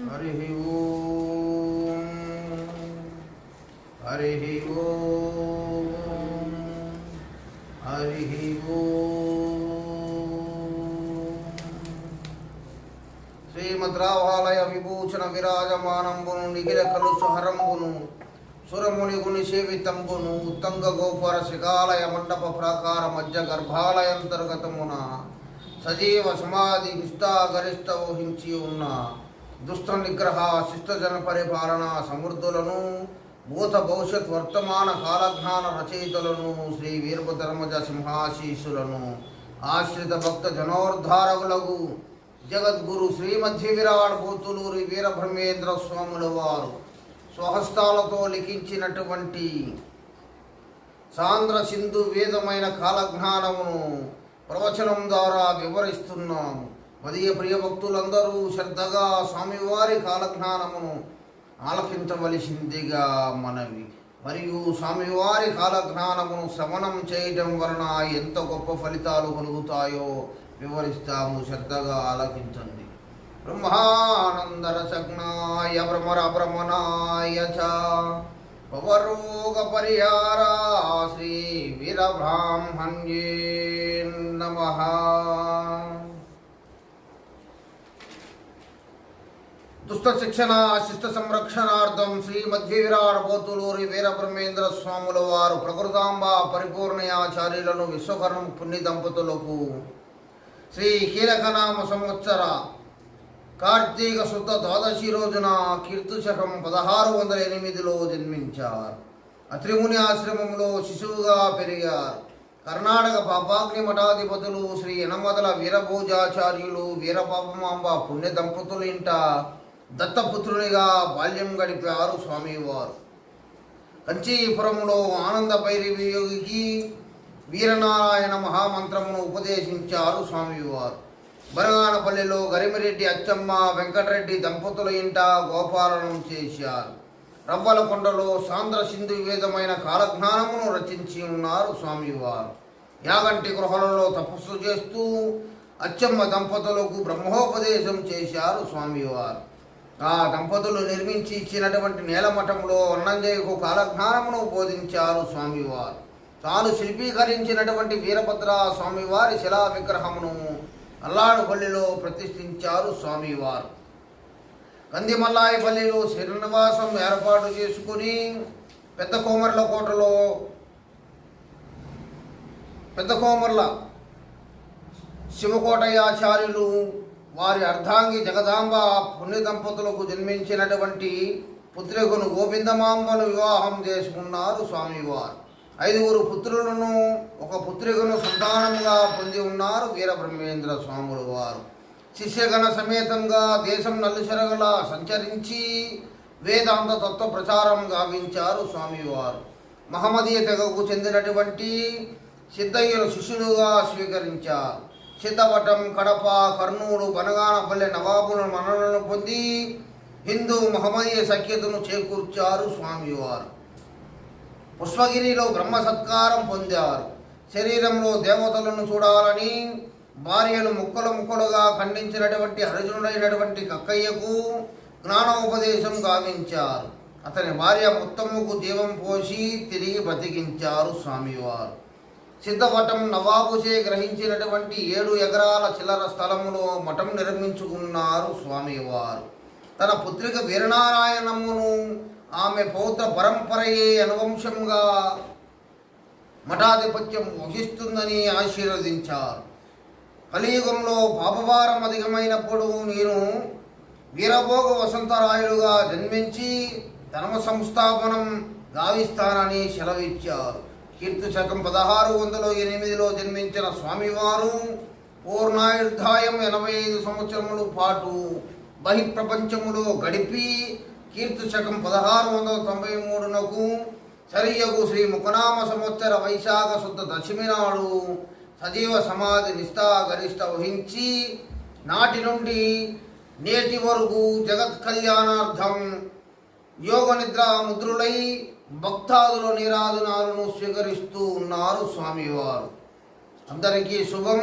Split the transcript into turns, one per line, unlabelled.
హరి ఓం హరి ఓం హరి ఓం. శ్రీమద్రావాలయ విభూషణ విరాజమానంబును నిఖిల కలుషహరంబును సురమునిగుని సేవితంబును ఉత్తంగ గోపుర శిఖాలయ మండప ప్రాకార మధ్య గర్భాలయంతర్గతమున సజీవ సమాధి నిష్ఠా గరిష్ట ఊహించి ఉన్న దుష్ట నిగ్రహ శిష్టజన పరిపాలన సమృద్ధులను భూత భవిష్యత్ వర్తమాన కాలజ్ఞాన రచయితలను శ్రీ వీరభద్రమజ సింహాశీసులను ఆశ్రిత భక్త జనోద్ధారకులకు జగద్గురు శ్రీమధ్య విరాట్ పోతులూరి వీరబ్రహ్మేంద్ర స్వాముల వారు స్వహస్తాలతో లిఖించినటువంటి సాంద్ర సింధు వేదమైన కాలజ్ఞానమును ప్రవచనం ద్వారా వివరిస్తున్నాము. మదీయ ప్రియ భక్తులందరూ శ్రద్ధగా స్వామివారి కాలజ్ఞానమును ఆలకించవలసిందిగా మనవి. మరియు స్వామివారి కాలజ్ఞానమును శ్రవణం చేయటం వలన ఎంత గొప్ప ఫలితాలు కలుగుతాయో వివరిస్తాము. శ్రద్ధగా ఆలకించండి. బ్రహ్మానందరసజ్ఞాయ భ్రమరభ్రమణాయ చ భవరోగ పరిహారా శ్రీ వీరబ్రాహ్మణ్యే నమః. దుష్ట శిక్షణ శిష్ట సంరక్షణార్థం శ్రీ మధ్య విరాట్ పోతులూరి వీరబ్రహ్మేంద్ర స్వాముల వారు ప్రకృతాంబ పరిపూర్ణయాచార్యులను విశ్వకర్మ పుణ్య దంపతులకు శ్రీ కీలకనామ సంవత్సర కార్తీక శుద్ధ ద్వాదశి రోజున కీర్తిశకం 1608లో జన్మించారు. అత్రిముని ఆశ్రమంలో శిశువుగా పెరిగారు. కర్ణాటక పాపాగ్ని మఠాధిపతులు శ్రీ యనమదల వీరభోజాచార్యులు వీరపాపమాంబ పుణ్య దంపతుల ఇంట దత్తపుత్రునిగా బాల్యం గడిపారు స్వామివారు. కంచీపురంలో ఆనంద భైరవియోగికి వీరనారాయణ మహామంత్రమును ఉపదేశించారు స్వామివారు. బనగానపల్లిలో గరిమిరెడ్డి అచ్చమ్మ వెంకటరెడ్డి దంపతుల ఇంట గోపాలనం చేశారు. రవ్వలకొండలో సాంద్ర సింధు వేదమైన కాలజ్ఞానమును రచించి ఉన్నారు స్వామివారు. యాగంటి గృహలలో తపస్సు చేస్తూ అచ్చమ్మ దంపతులకు బ్రహ్మోపదేశం చేశారు స్వామివారు. ఆ దంపతులు నిర్మించి ఇచ్చినటువంటి నేలమఠంలో అన్నంజయ్యకు కాలజ్ఞానమును బోధించారు స్వామివారు. తాను శిల్పీకరించినటువంటి వీరభద్ర స్వామివారి శిలా విగ్రహమును అల్లాడుపల్లిలో ప్రతిష్ఠించారు స్వామివారు. కందిమల్లాయపల్లిలో శ్రీనివాసం ఏర్పాటు చేసుకుని పెద్ద కోమర్ల శివకోటయాచార్యులు వారి అర్ధాంగి జగదాంబ పుణ్య దంపతులకు జన్మించినటువంటి పుత్రికను గోవిందమాంబను వివాహం చేసుకున్నారు స్వామివారు. 5 పుత్రులను 1 పుత్రికను సంతానముగా పొంది ఉన్నారు వీరబ్రహ్మేంద్ర స్వాముల వారు. శిష్యగణ సమేతంగా దేశం నలుసెరగల సంచరించి వేదాంత తత్వ ప్రచారం గావించారు స్వామివారు. మహమ్మదీయ తెగకు చెందినటువంటి సిద్ధయ్యను శిష్యులుగా స్వీకరించారు. సిద్ధవటం, కడప, కర్నూలు, బనగానపల్లె నవాబుల మన్ననలను పొంది హిందూ మహమ్మదీయ సఖ్యతను చేకూర్చారు స్వామివారు. పుష్పగిరిలో బ్రహ్మ సత్కారం పొందారు. శరీరంలో దేవతలను చూడాలని భార్యను ముక్కలుగా ఖండించినటువంటి అర్జునుడైనటువంటి కక్కయ్యకు జ్ఞానోపదేశం గావించారు. అతని భార్య ముత్తమ్మకు జీవం పోసి తిరిగి బతికించారు స్వామివారు. సిద్ధవటం నవాబుచే గ్రహించినటువంటి 7 ఎకరాల చిల్లర స్థలములో మఠం నిర్మించుకున్నారు స్వామివారు. తన పుత్రిక వీరనారాయణమును ఆమె పౌత్ర పరంపరయే అనువంశంగా మఠాధిపత్యం వహిస్తుందని ఆశీర్వదించారు. కలియుగంలో పాపభారం అధికమైనప్పుడు నేను వీరభోగ వసంతరాయులుగా జన్మించి ధర్మ సంస్థాపనం గావిస్తానని సెలవిచ్చారు. కీర్తిశకం 1608లో జన్మించిన స్వామివారు పూర్ణాయుర్ధాయం 85 సంవత్సరముల పాటు బహిప్రపంచములో గడిపి కీర్తిశకం 1693నకు సరియగు శ్రీ ముఖనామ సంవత్సర వైశాఖ శుద్ధ దశమి నాడు సజీవ సమాధి నిష్ఠా గరిష్ట వహించి నాటి నుండి నేటి వరకు జగత్ కళ్యాణార్థం యోగ నిద్ర ముద్రులై భక్తాదుల నీరాజనాలను స్వీకరిస్తూ ఉన్నారు స్వామివారు. అందరికీ శుభం.